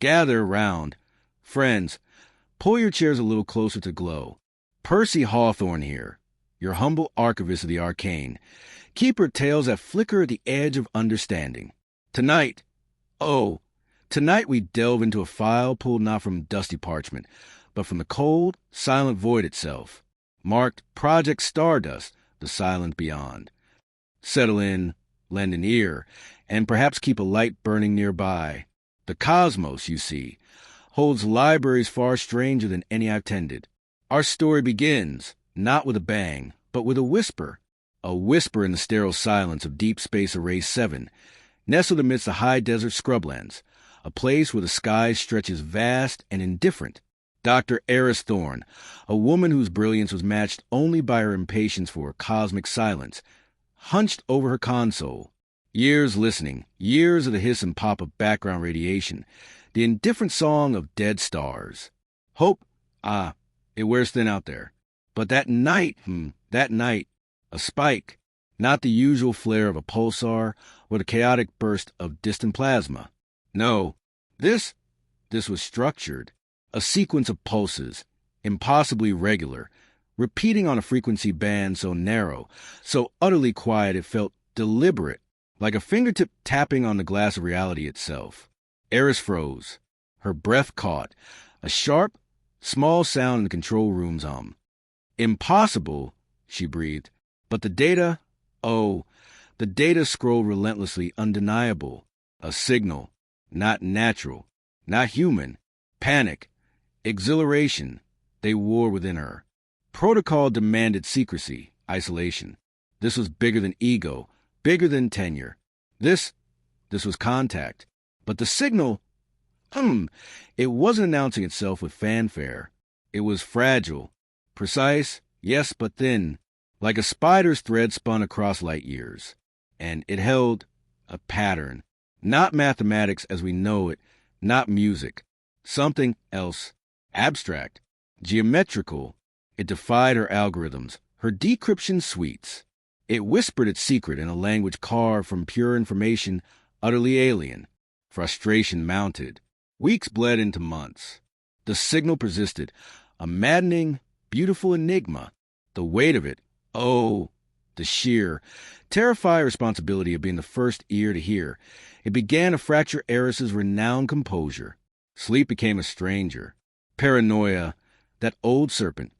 Gather around. Friends, pull your chairs a little closer to glow. Percy Hawthorne here, your humble archivist of the arcane, keeper of tales that flicker at the edge of understanding. Tonight we delve into a file pulled not from dusty parchment, but from the cold, silent void itself, marked Project Stardust, the silent beyond. Settle in, lend an ear, and perhaps keep a light burning nearby. The cosmos, you see, holds libraries far stranger than any I've tended. Our story begins, not with a bang, but with a whisper in the sterile silence of Deep Space Array 7, nestled amidst the high desert scrublands, a place where the sky stretches vast and indifferent. Dr. Eris Thorne, a woman whose brilliance was matched only by her impatience for cosmic silence, hunched over her console. Years listening, years of the hiss and pop of background radiation, the indifferent song of dead stars. Hope, it wears thin out there. But that night, a spike, not the usual flare of a pulsar or the chaotic burst of distant plasma. No, this was structured, a sequence of pulses, impossibly regular, repeating on a frequency band so narrow, so utterly quiet it felt deliberate, like a fingertip tapping on the glass of reality itself. Eris froze. Her breath caught. A sharp, small sound in the control room's hum. Impossible, she breathed. But the data, the data scrolled relentlessly, undeniable. A signal, not natural, not human. Panic, exhilaration, they wore within her. Protocol demanded secrecy, isolation. This was bigger than ego, bigger than tenure. This was contact. But the signal, it wasn't announcing itself with fanfare. It was fragile, precise, yes, but thin, like a spider's thread spun across light years. And it held a pattern, not mathematics as we know it, not music, something else, abstract, geometrical. It defied her algorithms, her decryption suites. It whispered its secret in a language carved from pure information, utterly alien. Frustration mounted. Weeks bled into months. The signal persisted, a maddening, beautiful enigma. The weight of it, the sheer, terrifying responsibility of being the first ear to hear. It began to fracture Eris's renowned composure. Sleep became a stranger. Paranoia, that old serpent,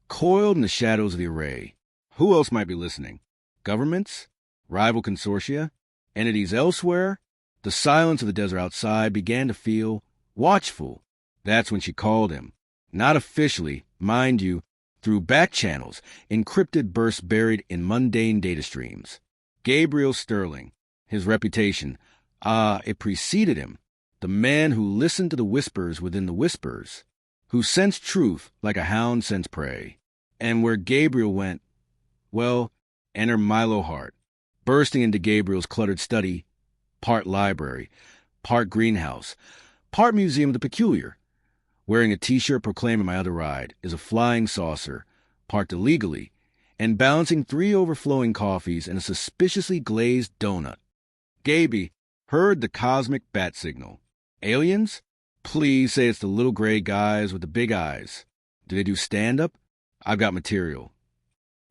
coiled in the shadows of the array. Who else might be listening? Governments? Rival consortia? Entities elsewhere? The silence of the desert outside began to feel watchful. That's when she called him. Not officially, mind you, through back channels, encrypted bursts buried in mundane data streams. Gabriel Sterling, his reputation, it preceded him. The man who listened to the whispers within the whispers, who sensed truth like a hound scents prey. And where Gabriel went, enter Milo Hart, bursting into Gabriel's cluttered study, part library, part greenhouse, part museum of the peculiar. Wearing a T-shirt proclaiming my other ride is a flying saucer, parked illegally, and balancing 3 overflowing coffees and a suspiciously glazed donut. Gaby heard the cosmic bat signal. Aliens? Please say it's the little gray guys with the big eyes. Do they do stand-up? I've got material.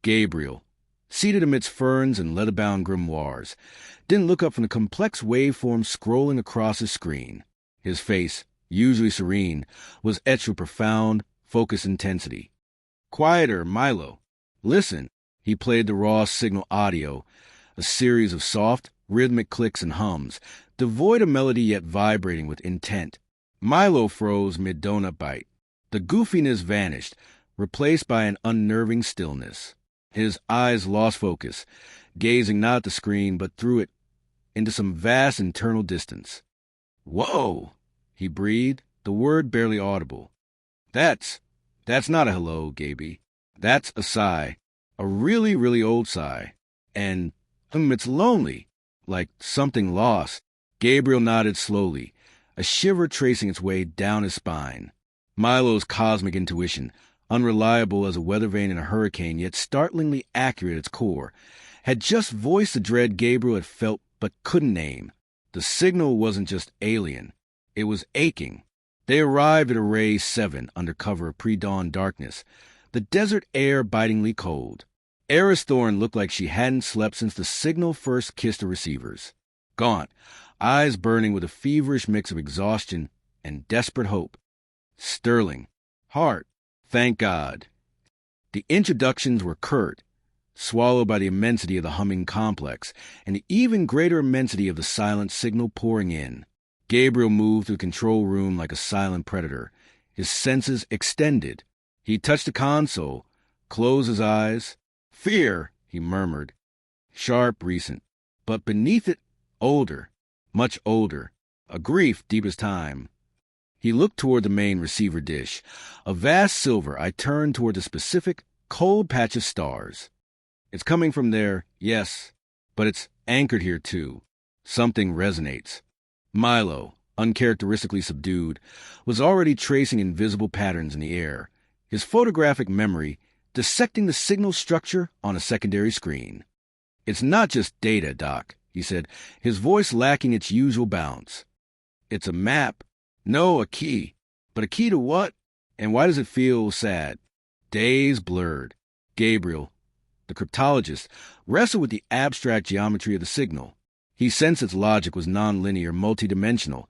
Gabriel, seated amidst ferns and leather-bound grimoires, didn't look up from the complex waveform scrolling across his screen. His face, usually serene, was etched with profound, focused intensity. Quieter, Milo. Listen. He played the raw signal audio, a series of soft, rhythmic clicks and hums, devoid of melody yet vibrating with intent. Milo froze mid-donut bite. The goofiness vanished, replaced by an unnerving stillness. His eyes lost focus, gazing not at the screen but through it, into some vast internal distance. Whoa! He breathed, the word barely audible. That's not a hello, Gaby. That's a sigh. A really, really old sigh. And, it's lonely. Like something lost. Gabriel nodded slowly, a shiver tracing its way down his spine. Milo's cosmic intuition, unreliable as a weather vane in a hurricane, yet startlingly accurate at its core, had just voiced the dread Gabriel had felt but couldn't name. The signal wasn't just alien. It was aching. They arrived at Array 7 under cover of pre-dawn darkness, the desert air bitingly cold. Eris Thorne looked like she hadn't slept since the signal first kissed the receivers. Gaunt, eyes burning with a feverish mix of exhaustion and desperate hope. Sterling. Hart. Thank God. The introductions were curt, swallowed by the immensity of the humming complex and the even greater immensity of the silent signal pouring in. Gabriel moved through the control room like a silent predator, his senses extended. He touched the console, closed his eyes. Fear, he murmured. Sharp, recent. But beneath it, older, much older. A grief deep as time. He looked toward the main receiver dish. A vast silver, I turned toward the specific, cold patch of stars. It's coming from there, yes, but it's anchored here too. Something resonates. Milo, uncharacteristically subdued, was already tracing invisible patterns in the air, his photographic memory dissecting the signal structure on a secondary screen. It's not just data, Doc, he said, his voice lacking its usual bounce. It's a map. No, a key. But a key to what? And why does it feel sad? Days blurred. Gabriel, the cryptologist, wrestled with the abstract geometry of the signal. He sensed its logic was nonlinear, multidimensional,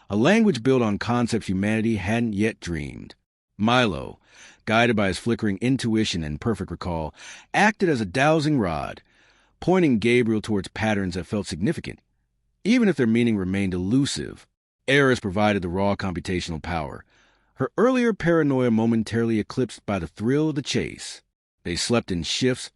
a language built on concepts humanity hadn't yet dreamed. Milo, guided by his flickering intuition and perfect recall, acted as a dowsing rod, pointing Gabriel towards patterns that felt significant, even if their meaning remained elusive. Eris provided the raw computational power, her earlier paranoia momentarily eclipsed by the thrill of the chase. They slept in shifts,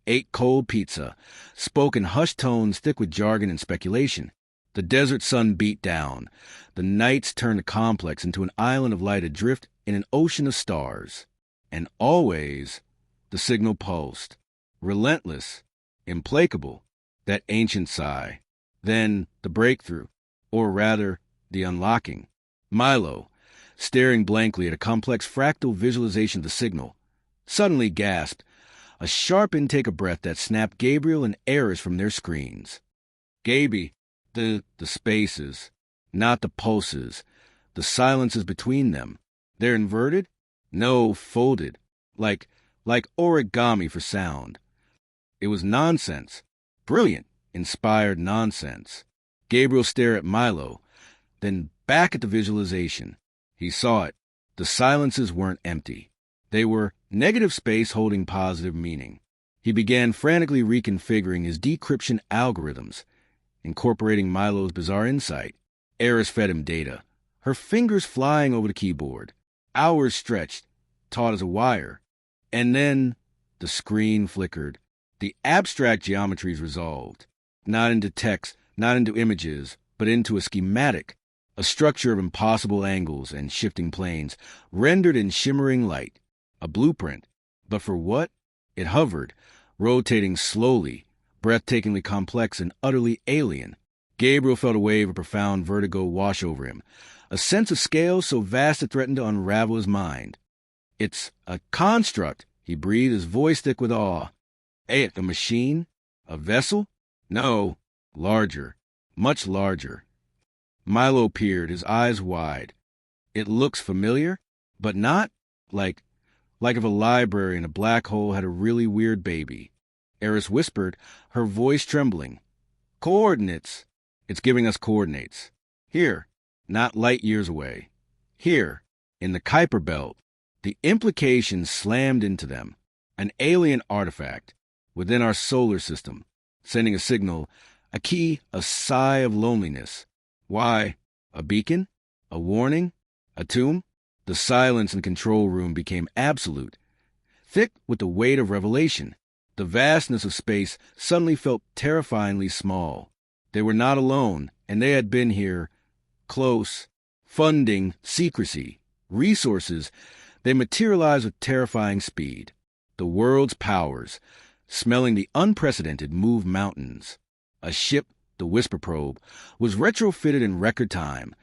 ate cold pizza, spoke in hushed tones thick with jargon and speculation. The desert sun beat down. The nights turned the complex into an island of light adrift in an ocean of stars. And always the signal pulsed, relentless, implacable, that ancient sigh. Then the breakthrough, or rather, the unlocking. Milo, staring blankly at a complex fractal visualization of the signal, suddenly gasped, a sharp intake of breath that snapped Gabriel and Eris from their screens. Gaby, the spaces, not the pulses, the silences between them. They're inverted? No, folded, like origami for sound. It was nonsense. Brilliant, inspired nonsense. Gabriel stared at Milo, then back at the visualization. He saw it. The silences weren't empty. They were negative space holding positive meaning. He began frantically reconfiguring his decryption algorithms, incorporating Milo's bizarre insight. Eris fed him data, her fingers flying over the keyboard, hours stretched, taut as a wire. And then the screen flickered. The abstract geometries resolved, not into text, not into images, but into a schematic, a structure of impossible angles and shifting planes, rendered in shimmering light. A blueprint. But for what? It hovered, rotating slowly, breathtakingly complex and utterly alien. Gabriel felt a wave of profound vertigo wash over him, a sense of scale so vast it threatened to unravel his mind. It's a construct, he breathed, his voice thick with awe. A machine? A vessel? No, larger, much larger. Milo peered, his eyes wide. It looks familiar, but not like if a library in a black hole had a really weird baby. Eris whispered, her voice trembling. Coordinates. It's giving us coordinates. Here, not light years away. Here, in the Kuiper Belt. The implications slammed into them. An alien artifact within our solar system, sending a signal, a key, a sigh of loneliness. Why? A beacon? A warning? A tomb? The silence in the control room became absolute, thick with the weight of revelation. The vastness of space suddenly felt terrifyingly small. They were not alone, and they had been here, close. Funding, secrecy, resources, they materialized with terrifying speed. The world's powers, smelling the unprecedented, moved mountains. A ship, the Whisper Probe, was retrofitted in record time,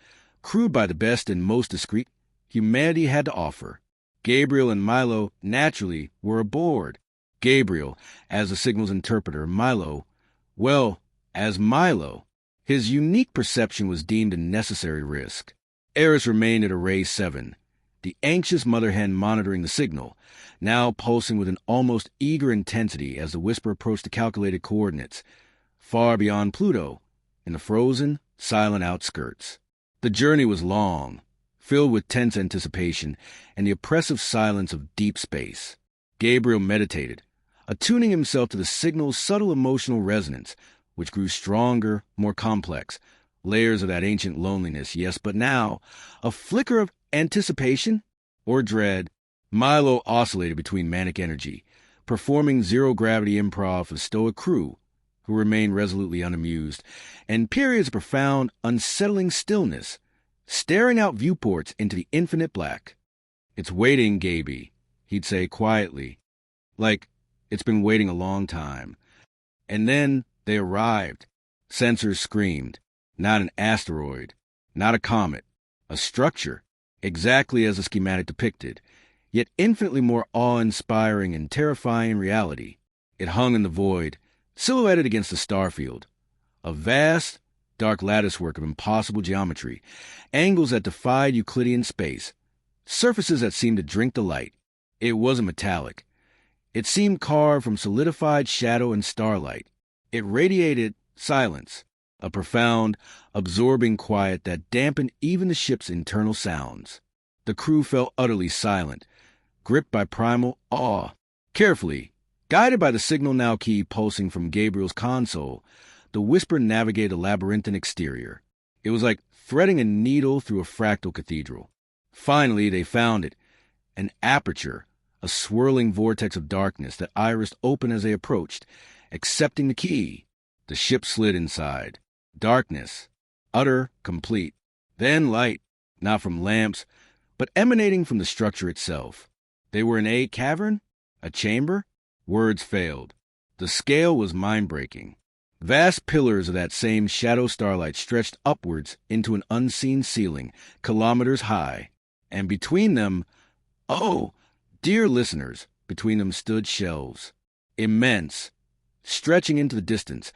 crewed by the best and most discreet humanity had to offer. Gabriel and Milo, naturally, were aboard. Gabriel, as the signal's interpreter, Milo, well, as Milo. His unique perception was deemed a necessary risk. Eris remained at Array 7, the anxious mother hen monitoring the signal, now pulsing with an almost eager intensity as the whisper approached the calculated coordinates, far beyond Pluto, in the frozen, silent outskirts. The journey was long, filled with tense anticipation and the oppressive silence of deep space. Gabriel meditated, attuning himself to the signal's subtle emotional resonance, which grew stronger, more complex, layers of that ancient loneliness, yes, but now, a flicker of anticipation or dread. Milo oscillated between manic energy, performing zero-gravity improv for the stoic crew, who remained resolutely unamused, and periods of profound, unsettling stillness, staring out viewports into the infinite black. "It's waiting, Gaby," he'd say quietly, like it's been waiting a long time. And then they arrived. Sensors screamed. Not an asteroid, not a comet, a structure, exactly as the schematic depicted, yet infinitely more awe-inspiring and terrifying in reality. It hung in the void, silhouetted against the starfield, a vast, dark latticework of impossible geometry, angles that defied Euclidean space, surfaces that seemed to drink the light. It wasn't metallic. It seemed carved from solidified shadow and starlight. It radiated silence, a profound, absorbing quiet that dampened even the ship's internal sounds. The crew fell utterly silent, gripped by primal awe. Carefully, guided by the signal now key pulsing from Gabriel's console, the whisper navigated a labyrinthine exterior. It was like threading a needle through a fractal cathedral. Finally, they found it, an aperture, a swirling vortex of darkness that irised open as they approached, accepting the key. The ship slid inside. Darkness, utter, complete. Then light, not from lamps, but emanating from the structure itself. They were in a cavern? A chamber? Words failed. The scale was mind-breaking. Vast pillars of that same shadow starlight stretched upwards into an unseen ceiling, kilometers high. And between them, oh, dear listeners, between them stood shelves. Immense, stretching into the distance,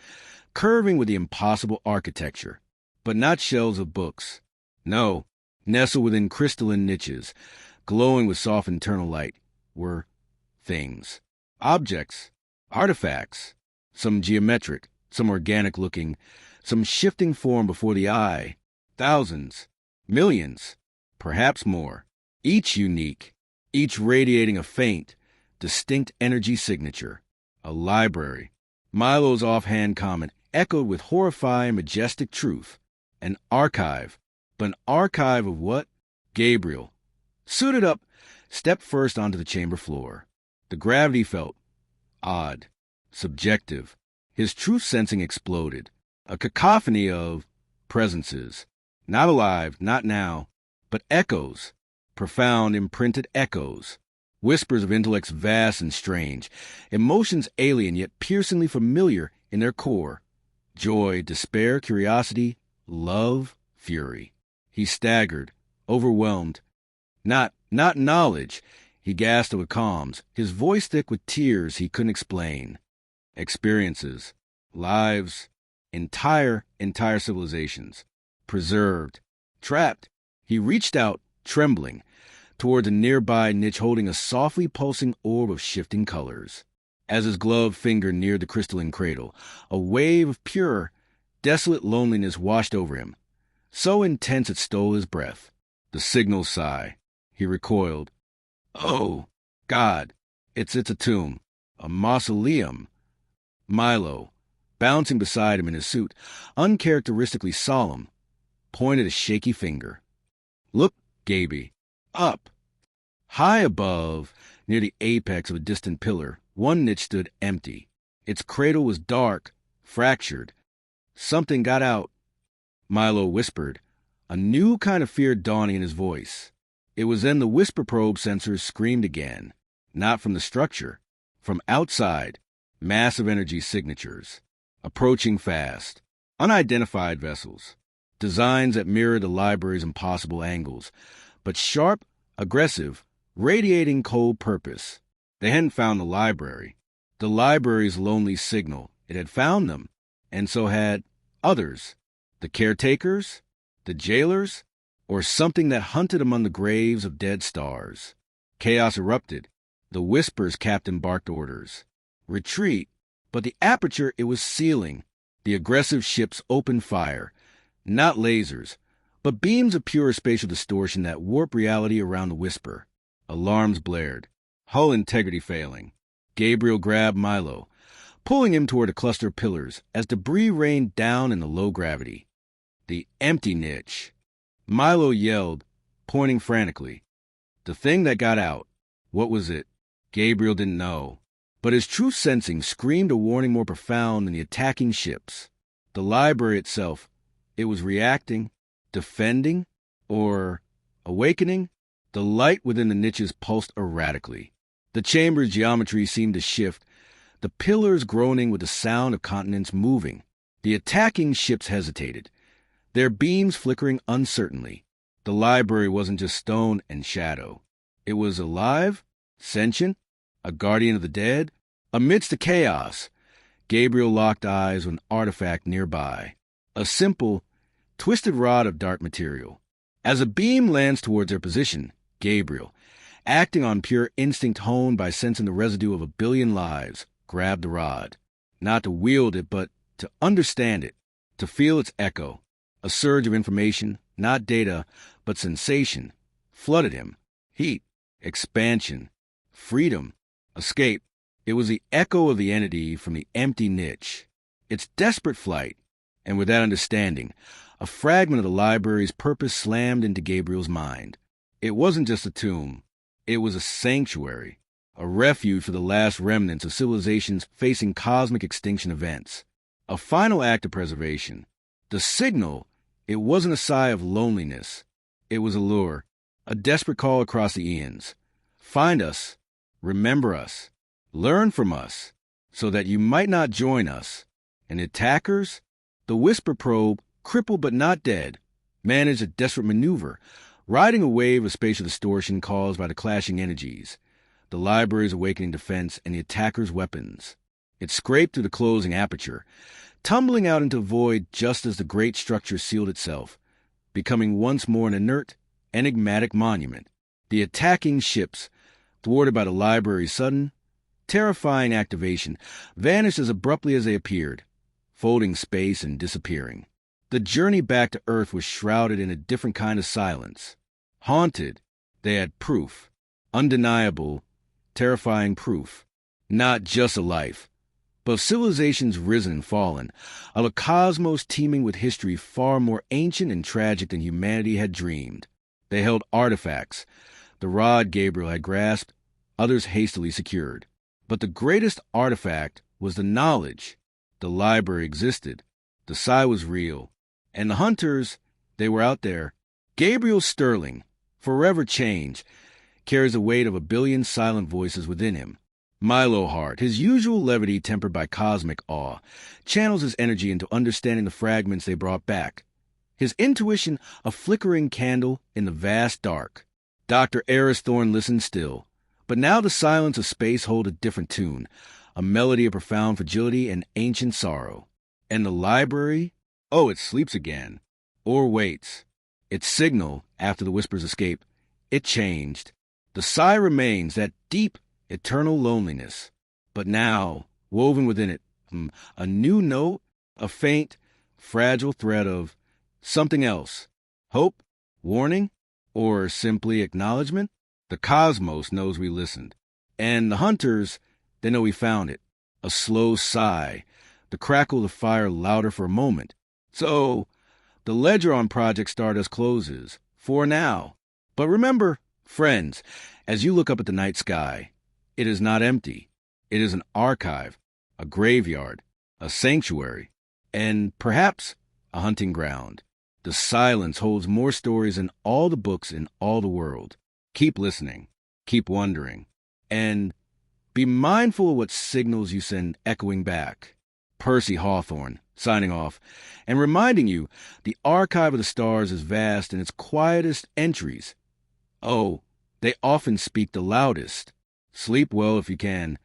curving with the impossible architecture. But not shelves of books. No, nestled within crystalline niches, glowing with soft internal light, were things. Objects, artifacts, some geometric, some organic-looking, some shifting form before the eye. Thousands, millions, perhaps more. Each unique, each radiating a faint, distinct energy signature. A library. Milo's offhand comment echoed with horrifying, majestic truth. An archive. But an archive of what? Gabriel, suited up, stepped first onto the chamber floor. The gravity felt odd, subjective. His truth sensing exploded. A cacophony of presences. Not alive, not now, but echoes. Profound, imprinted echoes. Whispers of intellects vast and strange. Emotions alien yet piercingly familiar in their core. Joy, despair, curiosity, love, fury. He staggered, overwhelmed. Not knowledge. He gasped with calms, his voice thick with tears he couldn't explain. Experiences, lives, entire civilizations. Preserved, trapped. He reached out, trembling, toward a nearby niche holding a softly pulsing orb of shifting colors. As his gloved finger neared the crystalline cradle, a wave of pure, desolate loneliness washed over him, so intense it stole his breath. The signal sigh. He recoiled. Oh, God, it's a tomb, a mausoleum. Milo, bouncing beside him in his suit, uncharacteristically solemn, pointed a shaky finger. Look, Gaby, up. High above, near the apex of a distant pillar, one niche stood empty. Its cradle was dark, fractured. Something got out. Milo whispered, a new kind of fear dawning in his voice. It was then the whisper probe sensors screamed again, not from the structure, from outside, massive energy signatures, approaching fast, unidentified vessels, designs that mirrored the library's impossible angles, but sharp, aggressive, radiating cold purpose. They hadn't found the library's lonely signal. It had found them, and so had others, the caretakers, the jailers, or something that hunted among the graves of dead stars. Chaos erupted. The Whisper's captain barked orders. Retreat, but the aperture it was sealing. The aggressive ships opened fire. Not lasers, but beams of pure spatial distortion that warped reality around the Whisper. Alarms blared. Hull integrity failing. Gabriel grabbed Milo, pulling him toward a cluster of pillars as debris rained down in the low gravity. The empty niche. Milo yelled, pointing frantically. The thing that got out. What was it? Gabriel didn't know. But his true sensing screamed a warning more profound than the attacking ships. The library itself, it was reacting, defending, or awakening. The light within the niches pulsed erratically. The chamber's geometry seemed to shift, the pillars groaning with the sound of continents moving. The attacking ships hesitated, their beams flickering uncertainly. The library wasn't just stone and shadow. It was alive, sentient, a guardian of the dead. Amidst the chaos, Gabriel locked eyes with an artifact nearby, a simple, twisted rod of dark material. As a beam lands towards their position, Gabriel, acting on pure instinct honed by sensing the residue of 1 billion lives, grabbed the rod. Not to wield it, but to understand it, to feel its echo. A surge of information, not data, but sensation, flooded him. Heat, expansion, freedom, escape. It was the echo of the entity from the empty niche. Its desperate flight, and with that understanding, a fragment of the library's purpose slammed into Gabriel's mind. It wasn't just a tomb. It was a sanctuary, a refuge for the last remnants of civilizations facing cosmic extinction events. A final act of preservation. The signal, it wasn't a sigh of loneliness. It was a lure, a desperate call across the eons. Find us, remember us, learn from us, so that you might not join us. And attackers? The Whisper probe, crippled but not dead, managed a desperate maneuver, riding a wave of spatial distortion caused by the clashing energies, the library's awakening defense, and the attacker's weapons. It scraped through the closing aperture, tumbling out into the void just as the great structure sealed itself, becoming once more an inert, enigmatic monument. The attacking ships, thwarted by the library's sudden, terrifying activation, vanished as abruptly as they appeared, folding space and disappearing. The journey back to Earth was shrouded in a different kind of silence. Haunted, they had proof, undeniable, terrifying proof, not just a life, but of civilizations risen and fallen, of a cosmos teeming with history far more ancient and tragic than humanity had dreamed. They held artifacts, the rod Gabriel had grasped, others hastily secured. But the greatest artifact was the knowledge. The library existed. The Psi was real. And the hunters, they were out there. Gabriel Sterling, forever changed, carries the weight of 1 billion silent voices within him. Milo Hart, his usual levity tempered by cosmic awe, channels his energy into understanding the fragments they brought back. His intuition a flickering candle in the vast dark. Dr. Hawthorne listened still. But now the silence of space hold a different tune, a melody of profound fragility and ancient sorrow. And the library? Oh, it sleeps again. Or waits. Its signal, after the Whisper's escape, it changed. The sigh remains, that deep, eternal loneliness. But now, woven within it, a new note, a faint, fragile thread of something else. Hope? Warning? Or simply acknowledgement? The cosmos knows we listened. And the hunters, they know we found it. A slow sigh, the crackle of the fire louder for a moment. So, the ledger on Project Stardust closes, for now. But remember, friends, as you look up at the night sky, it is not empty. It is an archive, a graveyard, a sanctuary, and perhaps a hunting ground. The silence holds more stories than all the books in all the world. Keep listening, keep wondering, and be mindful of what signals you send echoing back. Percy Hawthorne, signing off, and reminding you the archive of the stars is vast in its quietest entries. Oh, they often speak the loudest. Sleep well if you can.